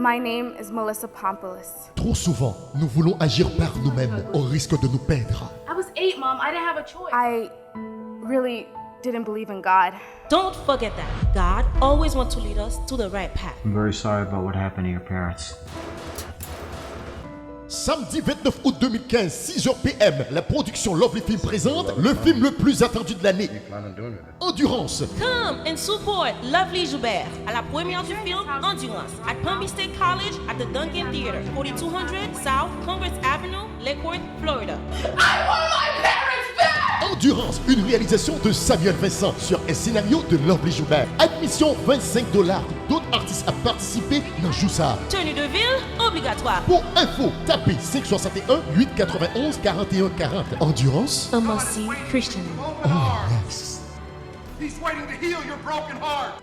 My name is Melissa Pompoulos. Trop souvent, nous voulons agir par nous-mêmes au risque de nous perdre. I was 8, Mom. I didn't have a choice. I really didn't believe in God. Don't forget that. God always wants to lead us to the right path. I'm very sorry about what happened to your parents. Samedi 29 août 2015, 6h PM, la production Lovely Film présente le film le plus attendu de l'année. Endurance. Come and support Lovely Joubert à la première du film Endurance at Palm Beach State College at the Duncan Theater, 4200 South Congress Avenue, Lake Worth, Florida. Endurance, une réalisation de Samuel Vincent sur un scénario de Lovely Joubert. Admission $25. D'autres artistes à participer dans Joussa. Tenue de ville obligatoire. Pour info, tapez 561 891 41 40. Endurance. A must-see Christian. Oh, yes. He's waiting to heal your broken heart.